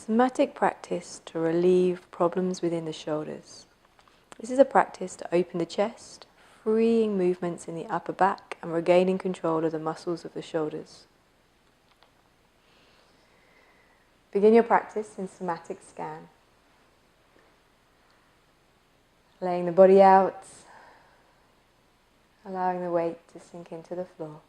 somatic practice to relieve problems within the shoulders. This is a practice to open the chest, freeing movements in the upper back and regaining control of the muscles of the shoulders. Begin your practice in somatic scan. Laying the body out, allowing the weight to sink into the floor.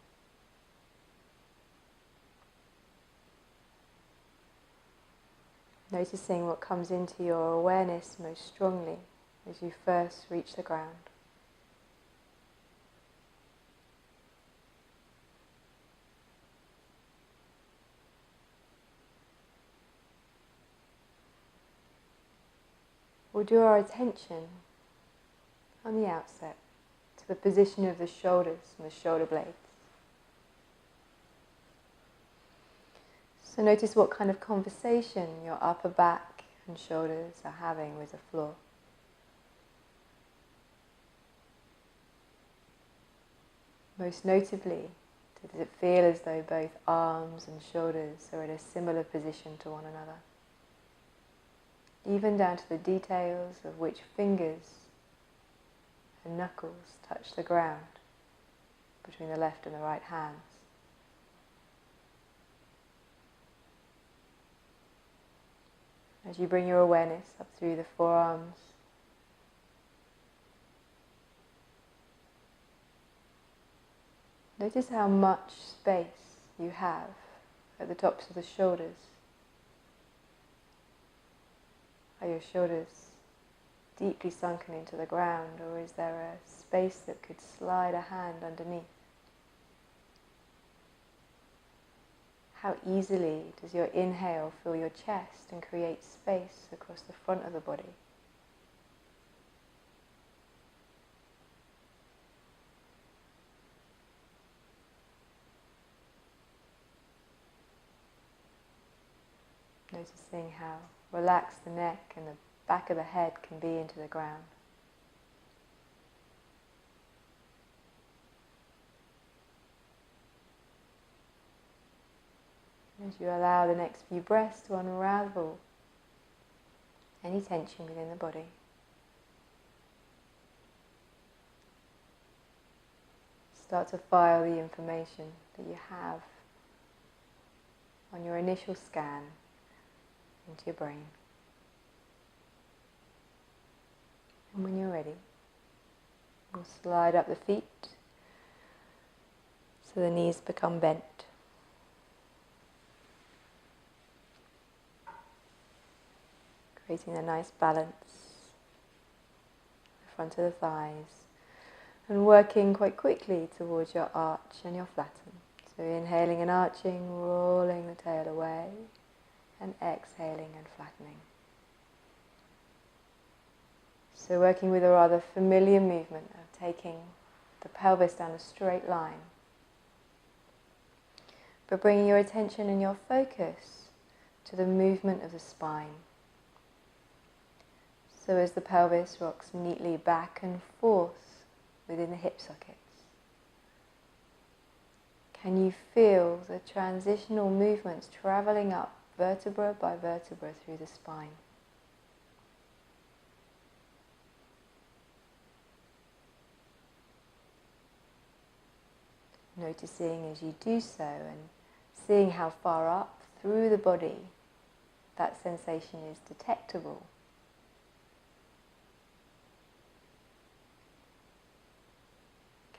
Noticing what comes into your awareness most strongly as you first reach the ground. We'll draw our attention on the outset to the position of the shoulders and the shoulder blades. So notice what kind of conversation your upper back and shoulders are having with the floor. Most notably, does it feel as though both arms and shoulders are in a similar position to one another? Even down to the details of which fingers and knuckles touch the ground between the left and the right hands. As you bring your awareness up through the forearms, notice how much space you have at the tops of the shoulders. Are your shoulders deeply sunken into the ground, or is there a space that could slide a hand underneath? How easily does your inhale fill your chest and create space across the front of the body? Noticing how relaxed the neck and the back of the head can be into the ground. As you allow the next few breaths to unravel any tension within the body. Start to file the information that you have on your initial scan into your brain. And when you're ready, we'll slide up the feet so the knees become bent. Creating a nice balance, the front of the thighs, and working quite quickly towards your arch and your flatten. So inhaling and arching, rolling the tail away, and exhaling and flattening. So working with a rather familiar movement of taking the pelvis down a straight line, but bringing your attention and your focus to the movement of the spine. So as the pelvis rocks neatly back and forth within the hip sockets, can you feel the transitional movements traveling up vertebra by vertebra through the spine? Noticing as you do so and seeing how far up through the body that sensation is detectable.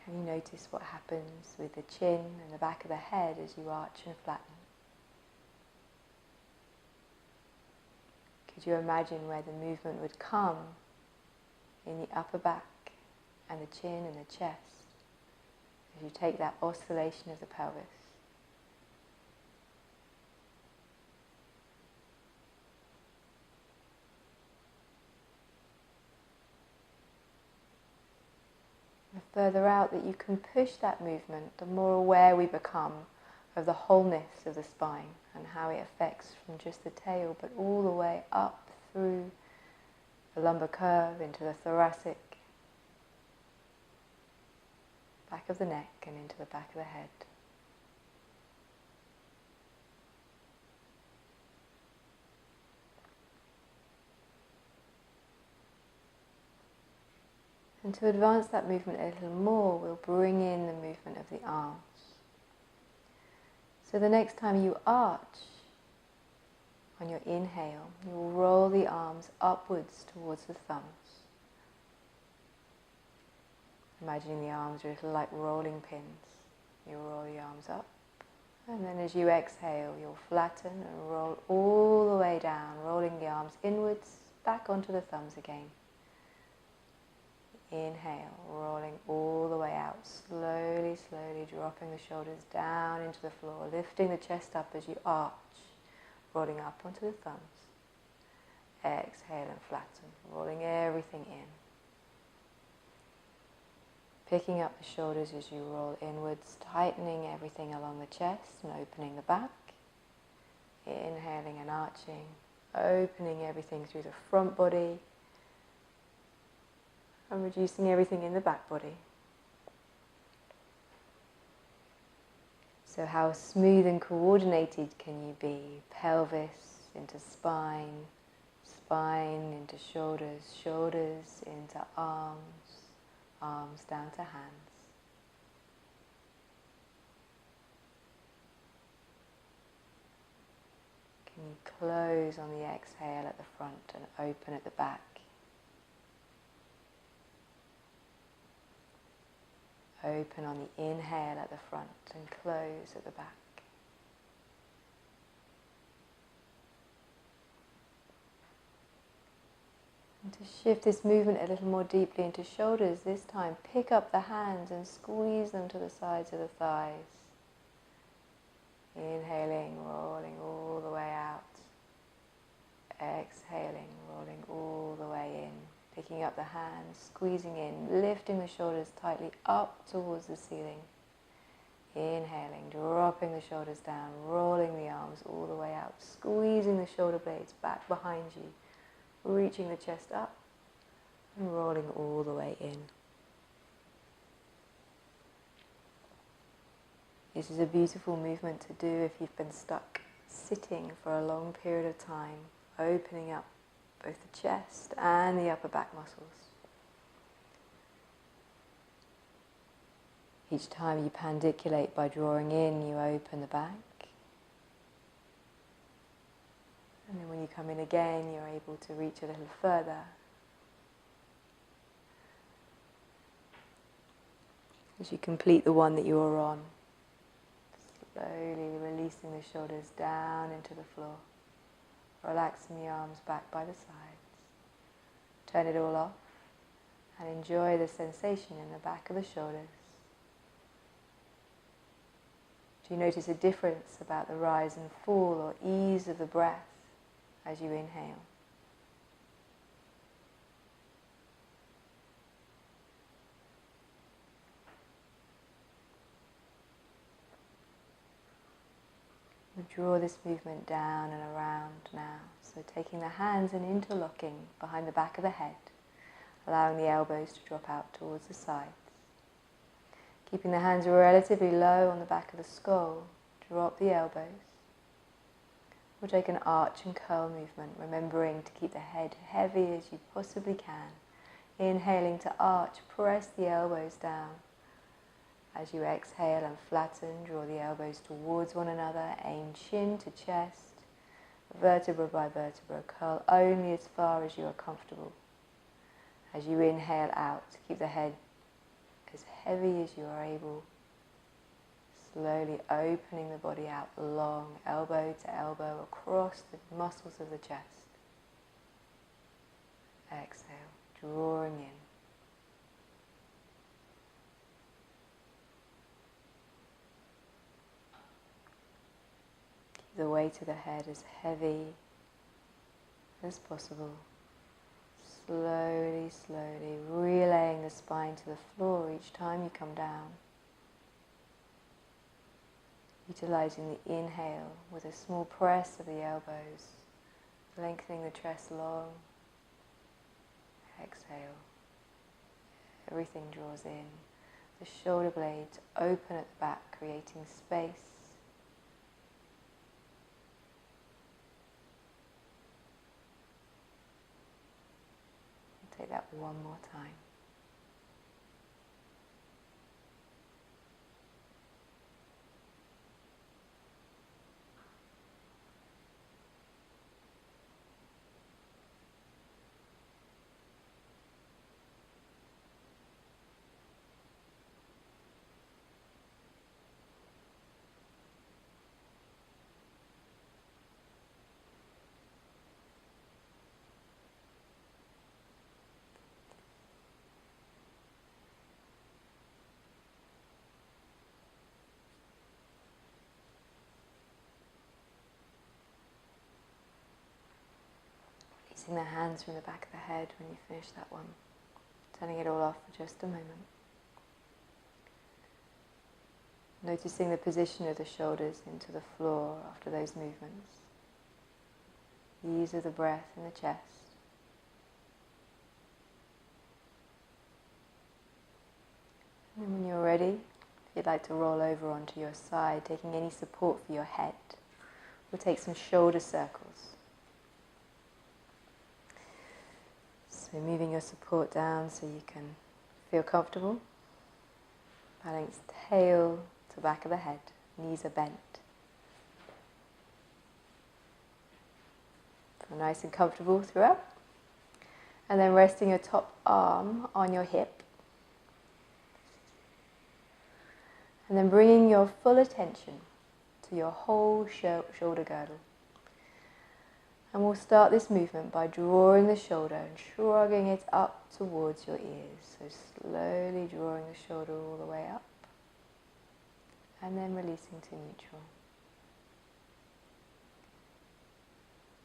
Can you notice what happens with the chin and the back of the head as you arch and flatten? Could you imagine where the movement would come in the upper back and the chin and the chest as you take that oscillation of the pelvis? The further out that you can push that movement, the more aware we become of the wholeness of the spine and how it affects from just the tail but all the way up through the lumbar curve into the thoracic, back of the neck and into the back of the head. And to advance that movement a little more, we'll bring in the movement of the arms. So the next time you arch, on your inhale, you will roll the arms upwards towards the thumbs. Imagining the arms are a little like rolling pins. You roll the arms up, and then as you exhale, you'll flatten and roll all the way down, rolling the arms inwards, back onto the thumbs again. Inhale, rolling all the way out, slowly, slowly dropping the shoulders down into the floor, lifting the chest up as you arch, rolling up onto the thumbs. Exhale and flatten, rolling everything in. Picking up the shoulders as you roll inwards, tightening everything along the chest and opening the back. Inhaling and arching, opening everything through the front body and reducing everything in the back body. So how smooth and coordinated can you be? Pelvis into spine, spine into shoulders, shoulders into arms, arms down to hands. Can you close on the exhale at the front and open at the back? Open on the inhale at the front and close at the back. And to shift this movement a little more deeply into shoulders, this time pick up the hands and squeeze them to the sides of the thighs. Inhaling, rolling all the way out. Exhaling, rolling all the way in. Picking up the hands, squeezing in, lifting the shoulders tightly up towards the ceiling. Inhaling, dropping the shoulders down, rolling the arms all the way out, squeezing the shoulder blades back behind you, reaching the chest up and rolling all the way in. This is a beautiful movement to do if you've been stuck sitting for a long period of time, opening up both the chest and the upper back muscles. Each time you pandiculate by drawing in, you open the back. And then when you come in again, you're able to reach a little further. As you complete the one that you are on, slowly releasing the shoulders down into the floor. Relaxing the arms back by the sides. Turn it all off and enjoy the sensation in the back of the shoulders. Do you notice a difference about the rise and fall or ease of the breath as you inhale? We'll draw this movement down and around now. So taking the hands and interlocking behind the back of the head, allowing the elbows to drop out towards the sides. Keeping the hands relatively low on the back of the skull, drop the elbows. We'll take an arch and curl movement, remembering to keep the head heavy as you possibly can. Inhaling to arch, press the elbows down. As you exhale and flatten, draw the elbows towards one another, aim chin to chest, vertebra by vertebra, curl only as far as you are comfortable. As you inhale out, keep the head as heavy as you are able, slowly opening the body out long, elbow to elbow, across the muscles of the chest. Exhale, drawing in. The weight of the head as heavy as possible. Slowly, slowly relaying the spine to the floor each time you come down. Utilizing the inhale with a small press of the elbows, lengthening the chest long. Exhale. Everything draws in. The shoulder blades open at the back, creating space. Take that one more time. Releasing the hands from the back of the head when you finish that one. Turning it all off for just a moment. Noticing the position of the shoulders into the floor after those movements. Ease of the breath in the chest. And when you're ready, if you'd like to roll over onto your side, taking any support for your head, we'll take some shoulder circles. So moving your support down so you can feel comfortable. Balanced tail to back of the head, knees are bent. Feel nice and comfortable throughout. And then resting your top arm on your hip. And then bringing your full attention to your whole shoulder girdle. And we'll start this movement by drawing the shoulder and shrugging it up towards your ears. So slowly drawing the shoulder all the way up. And then releasing to neutral.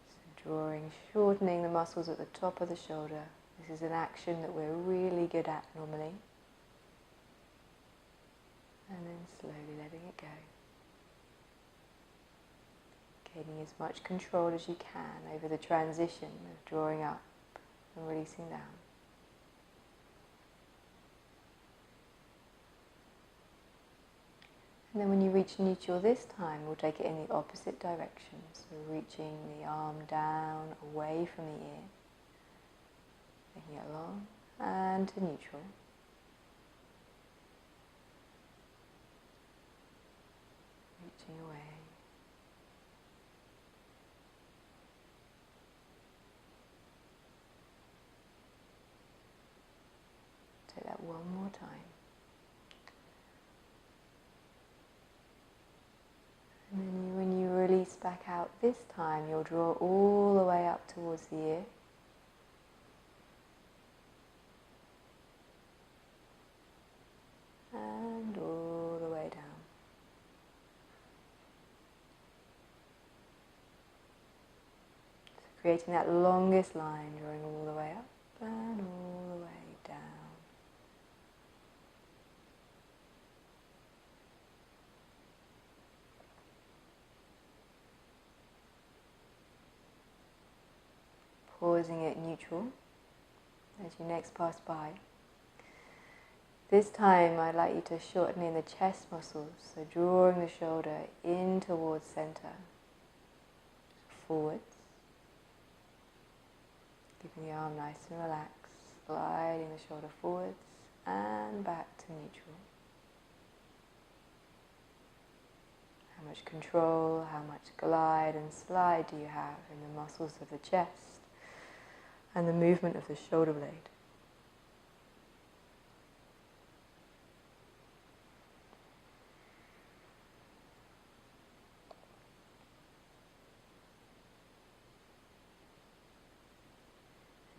So drawing, shortening the muscles at the top of the shoulder. This is an action that we're really good at normally. And then slowly letting it go. Gaining as much control as you can over the transition of drawing up and releasing down. And then when you reach neutral this time, we'll take it in the opposite direction. So reaching the arm down, away from the ear. Taking it along and to neutral. Reaching away. Take that one more time. And then when you release back out this time, you'll draw all the way up towards the ear. And all the way down. So creating that longest line, drawing all the way up and all the way down. Pausing at neutral as you next pass by. This time I'd like you to shorten in the chest muscles, so drawing the shoulder in towards center, forwards, keeping the arm nice and relaxed, sliding the shoulder forwards and back to neutral. How much control, how much glide and slide do you have in the muscles of the chest and the movement of the shoulder blade?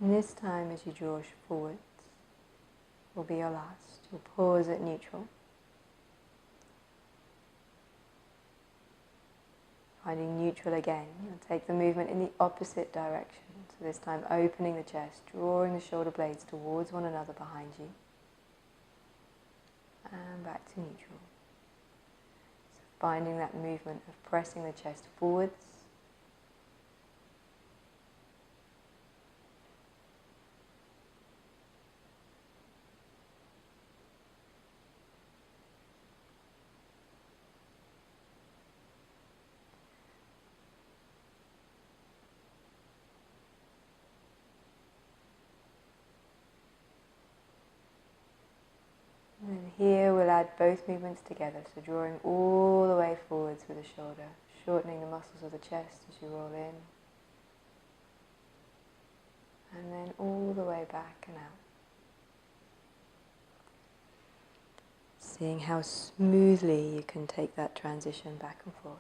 And this time as you draw forwards will be your last. You'll pause at neutral. Finding neutral again, you'll take the movement in the opposite direction. So this time opening the chest, drawing the shoulder blades towards one another behind you. And back to neutral. So finding that movement of pressing the chest forwards. And here we'll add both movements together, so drawing all the way forwards with the shoulder, shortening the muscles of the chest as you roll in, and then all the way back and out. Seeing how smoothly you can take that transition back and forth.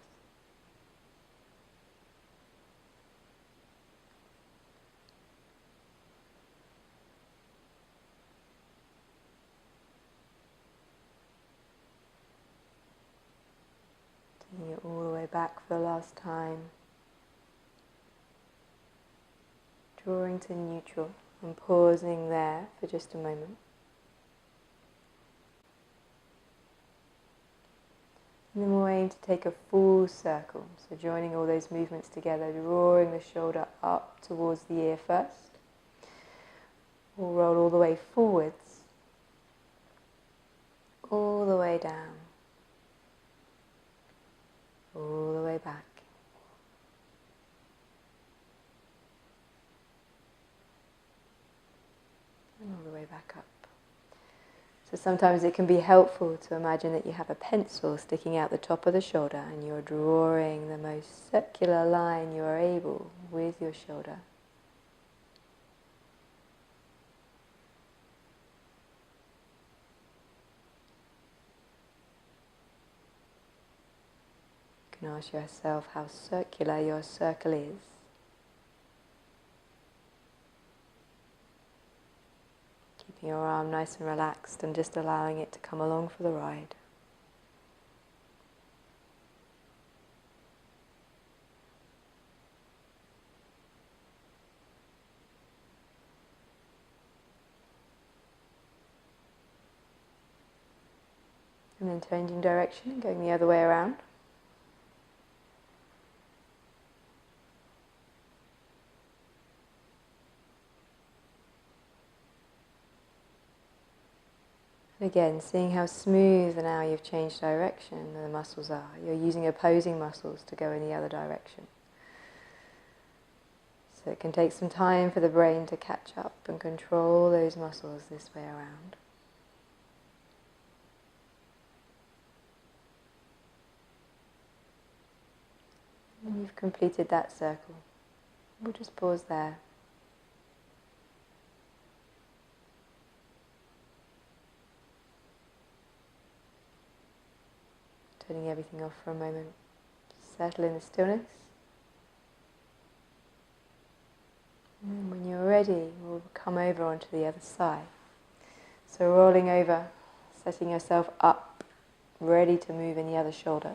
Taking it all the way back for the last time. drawing to neutral and pausing there for just a moment. And then we'll aim to take a full circle, so joining all those movements together, drawing the shoulder up towards the ear first. We'll roll all the way forwards, all the way down, all the way back. And all the way back up. So sometimes it can be helpful to imagine that you have a pencil sticking out the top of the shoulder and you're drawing the most circular line you are able with your shoulder. You can ask yourself how circular your circle is. Keeping your arm nice and relaxed and just allowing it to come along for the ride. And then changing direction and going the other way around. And again, seeing how smooth now you've changed direction the muscles are. You're using opposing muscles to go in the other direction. So it can take some time for the brain to catch up and control those muscles this way around. And you've completed that circle. We'll just pause there. Turning everything off for a moment. Just settle in the stillness. And then when you're ready, we'll come over onto the other side. So rolling over, setting yourself up, ready to move in the other shoulder.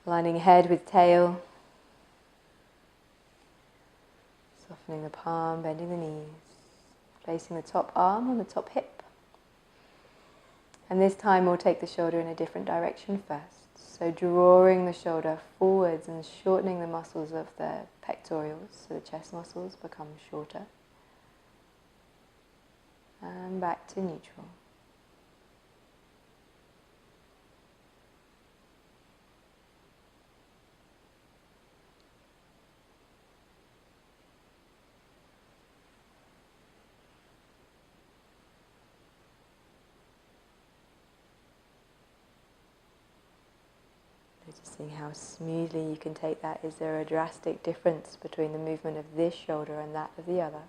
Aligning head with tail. Softening the palm, bending the knees. Placing the top arm on the top hip. And this time we'll take the shoulder in a different direction first. So drawing the shoulder forwards and shortening the muscles of the pectorals, so the chest muscles become shorter. And back to neutral. Noticing how smoothly you can take that. Is there a drastic difference between the movement of this shoulder and that of the other?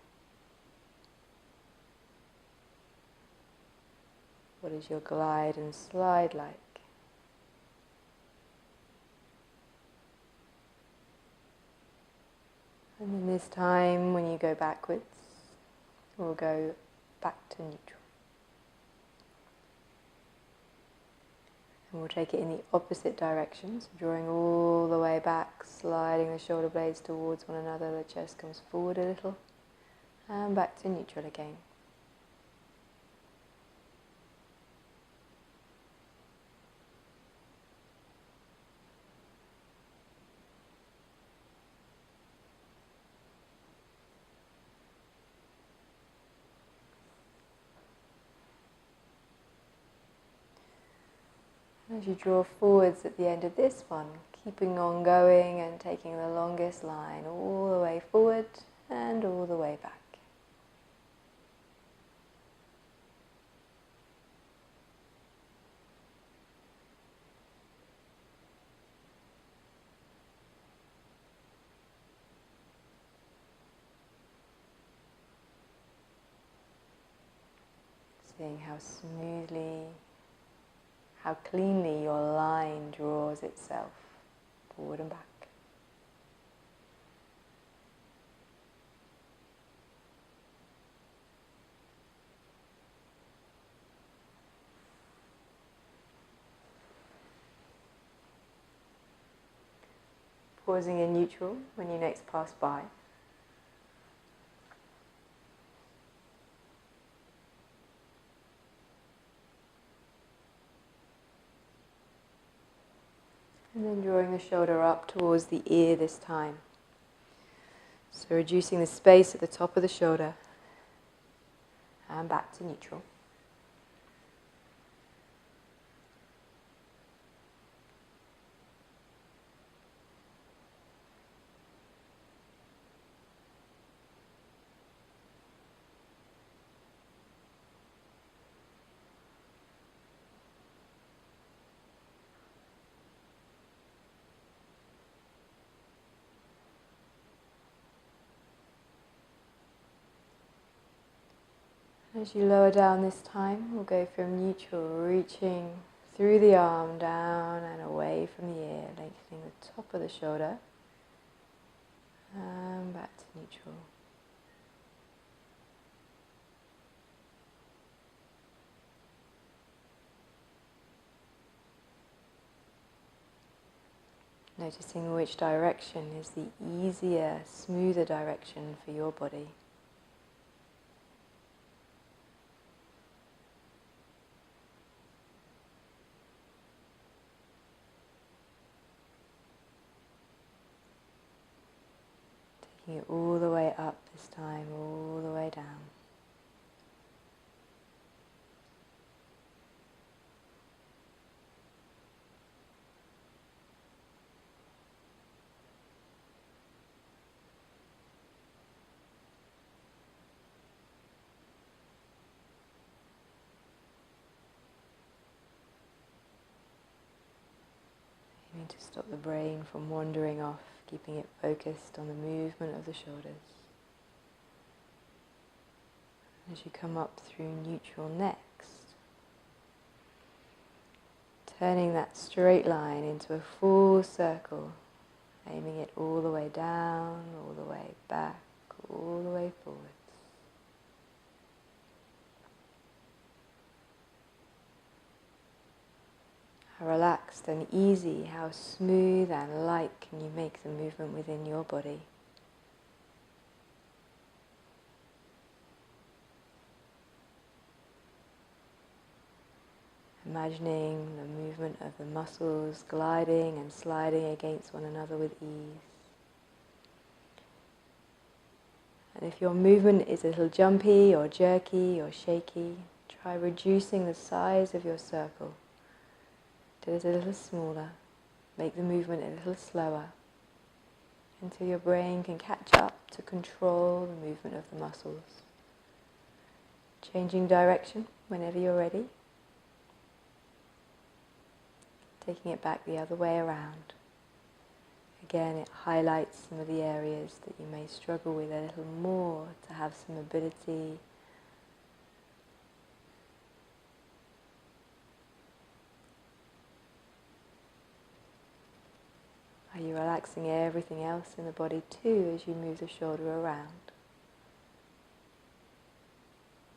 What is your glide and slide like? And then this time when you go backwards, we'll go back to neutral. And we'll take it in the opposite direction, so drawing all the way back, sliding the shoulder blades towards one another, the chest comes forward a little, and back to neutral again. As you draw forwards at the end of this one, keeping on going and taking the longest line all the way forward and all the way back. Seeing how smoothly, how cleanly your line draws itself forward and back. pausing in neutral when you next pass by. And then drawing the shoulder up towards the ear this time. So reducing the space at the top of the shoulder and back to neutral. As you lower down this time, we'll go from neutral, reaching through the arm, down and away from the ear, lengthening the top of the shoulder, and back to neutral. Noticing which direction is the easier, smoother direction for your body. Taking it all the way up this time, all the way down. You need to stop the brain from wandering off, keeping it focused on the movement of the shoulders. As you come up through neutral next, turning that straight line into a full circle, aiming it all the way down, all the way back, all the way forwards. How relaxed and easy, how smooth and light can you make the movement within your body? Imagining the movement of the muscles gliding and sliding against one another with ease. And if your movement is a little jumpy or jerky or shaky, try reducing the size of your circle. Do it a little smaller, make the movement a little slower, until your brain can catch up to control the movement of the muscles. Changing direction whenever you're ready. Taking it back the other way around. Again, it highlights some of the areas that you may struggle with a little more to have some ability. Are you relaxing everything else in the body too as you move the shoulder around?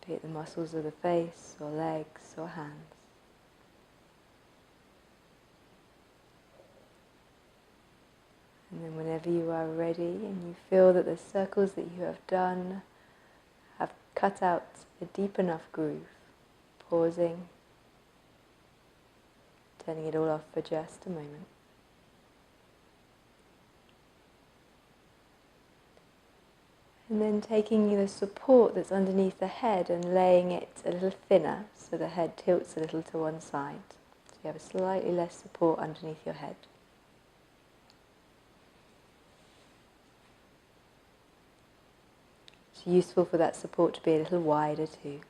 Be it the muscles of the face or legs or hands. And then whenever you are ready and you feel that the circles that you have done have cut out a deep enough groove, pausing, turning it all off for just a moment. And then taking the support that's underneath the head and laying it a little thinner so the head tilts a little to one side. So you have a slightly less support underneath your head. It's useful for that support to be a little wider too.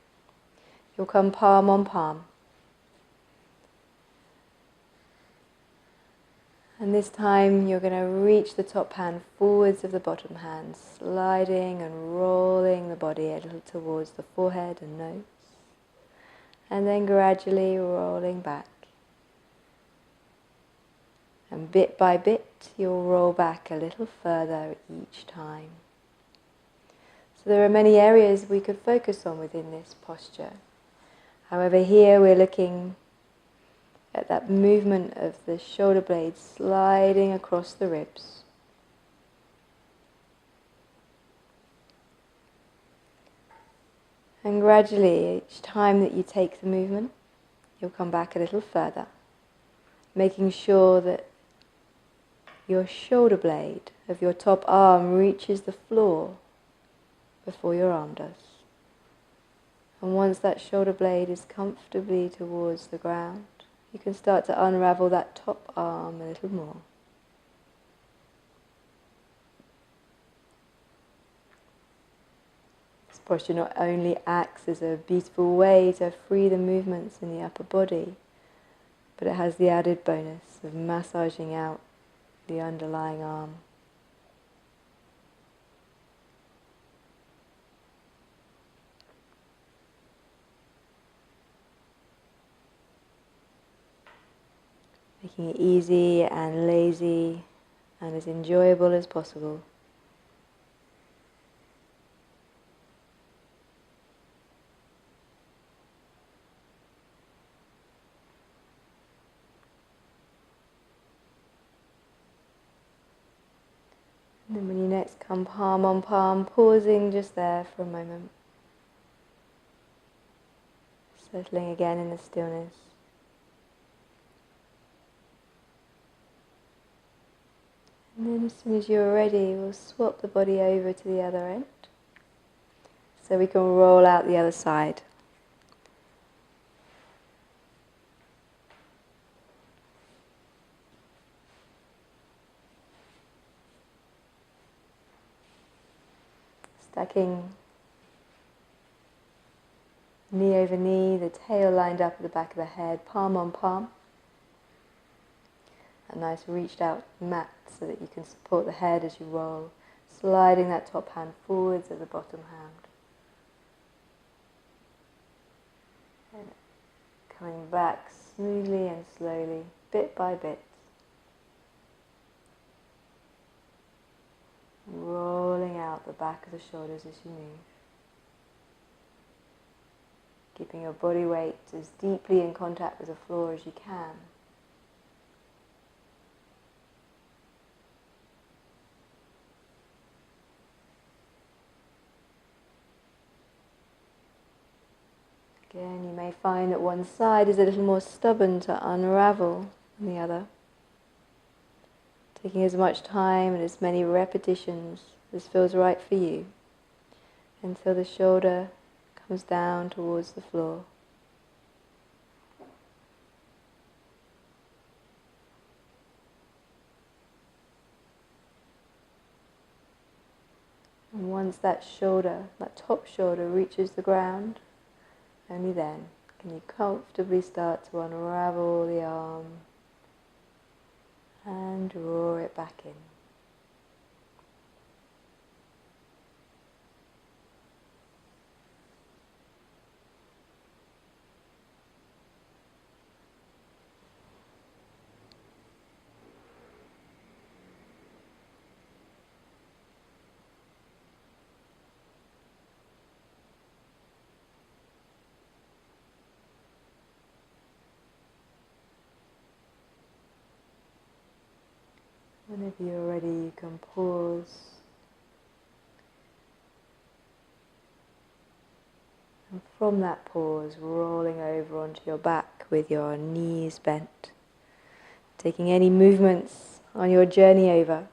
You'll come palm on palm. And this time you're going to reach the top hand forwards of the bottom hand, sliding and rolling the body a little towards the forehead and nose. And then gradually rolling back. And bit by bit you'll roll back a little further each time. So there are many areas we could focus on within this posture. However, here we're looking at that movement of the shoulder blades sliding across the ribs, And gradually, each time that you take the movement, you'll come back a little further, making sure that your shoulder blade of your top arm reaches the floor before your arm does. And once that shoulder blade is comfortably towards the ground, you can start to unravel that top arm a little more. This posture not only acts as a beautiful way to free the movements in the upper body, but it has the added bonus of massaging out the underlying arm. Making it easy and lazy and as enjoyable as possible. And then when you next come palm on palm, pausing just there for a moment. Settling again in the stillness. And then as soon as you're ready, we'll swap the body over to the other end. So we can roll out the other side. Stacking knee over knee, the tail lined up at the back of the head, palm on palm. A nice reached out mat so that you can support the head as you roll, sliding that top hand forwards as the bottom hand. And coming back smoothly and slowly, bit by bit. Rolling out the back of the shoulders as you move. Keeping your body weight as deeply in contact with the floor as you can. Again, you may find that one side is a little more stubborn to unravel than the other. Taking as much time and as many repetitions as feels right for you until the shoulder comes down towards the floor. And once that shoulder, that top shoulder reaches the ground, only then can you comfortably start to unravel the arm and draw it back in. Whenever you're ready, you can pause and from that pause, rolling over onto your back with your knees bent, taking any movements on your journey over,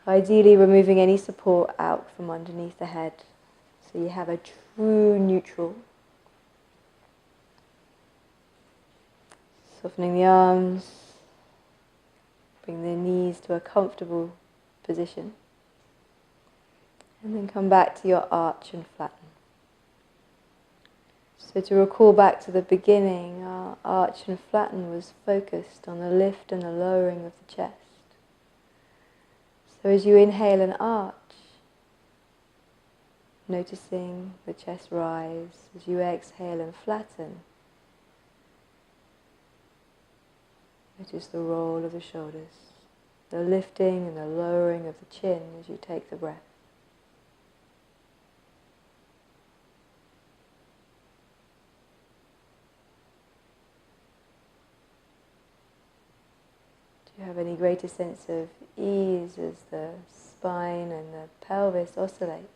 ideally removing any support out from underneath the head so you have a true neutral. Softening the arms. Bring the knees to a comfortable position. And then come back to your arch and flatten. So to recall back to the beginning, our arch and flatten was focused on the lift and the lowering of the chest. So as you inhale and arch, noticing the chest rise. As you exhale and flatten, notice the roll of the shoulders, the lifting and the lowering of the chin as you take the breath. Do you have any greater sense of ease as the spine and the pelvis oscillate?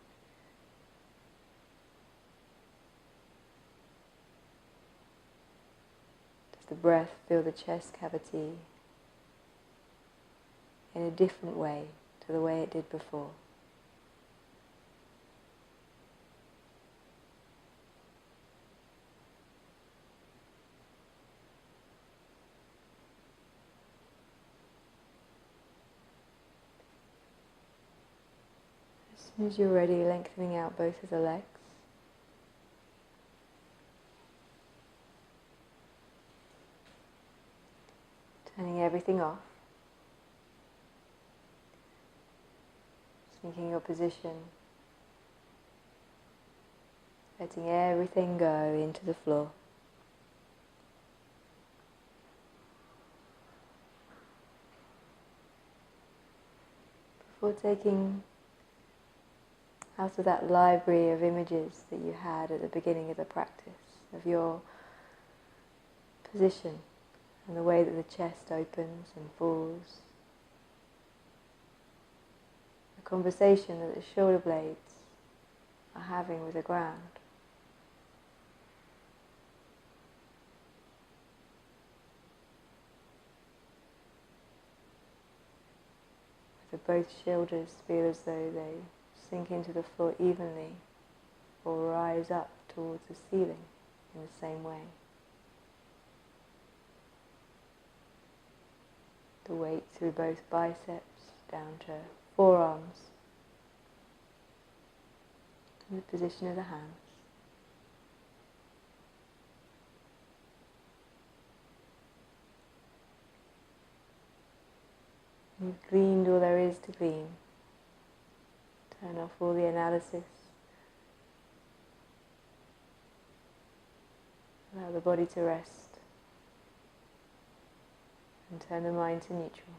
the breath fill the chest cavity in a different way to the way it did before. As soon as you're ready, lengthening out both of the legs. Turning everything off. Sinking your position. Letting everything go into the floor. Before taking out of that library of images that you had at the beginning of the practice, of your position and the way that the chest opens and falls, the conversation that the shoulder blades are having with the ground. Whether both shoulders feel as though they sink into the floor evenly or rise up towards the ceiling in the same way. The weight through both biceps down to forearms, and the position of the hands. You've gleaned all there is to glean. Turn off all the analysis. Allow the body to rest. And turn the mind to neutral.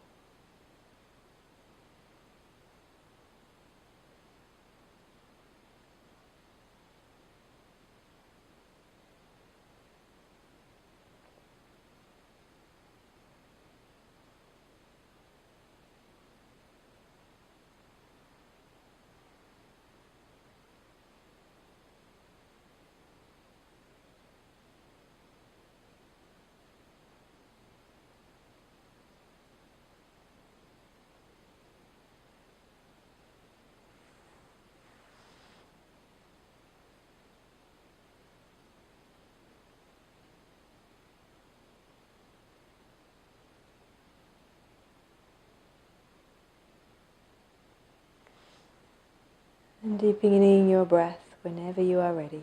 And deepening your breath whenever you are ready.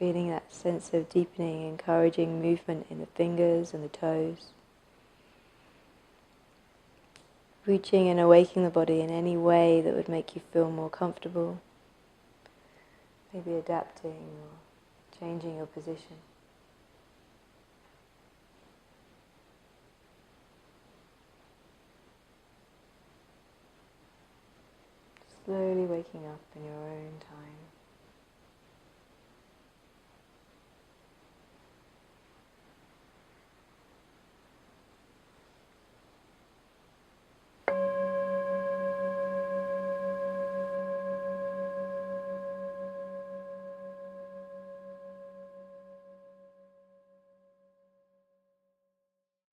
Feeling that sense of deepening, encouraging movement in the fingers and the toes. Reaching and awakening the body in any way that would make you feel more comfortable. Maybe adapting or changing your position. Slowly waking up in your own time.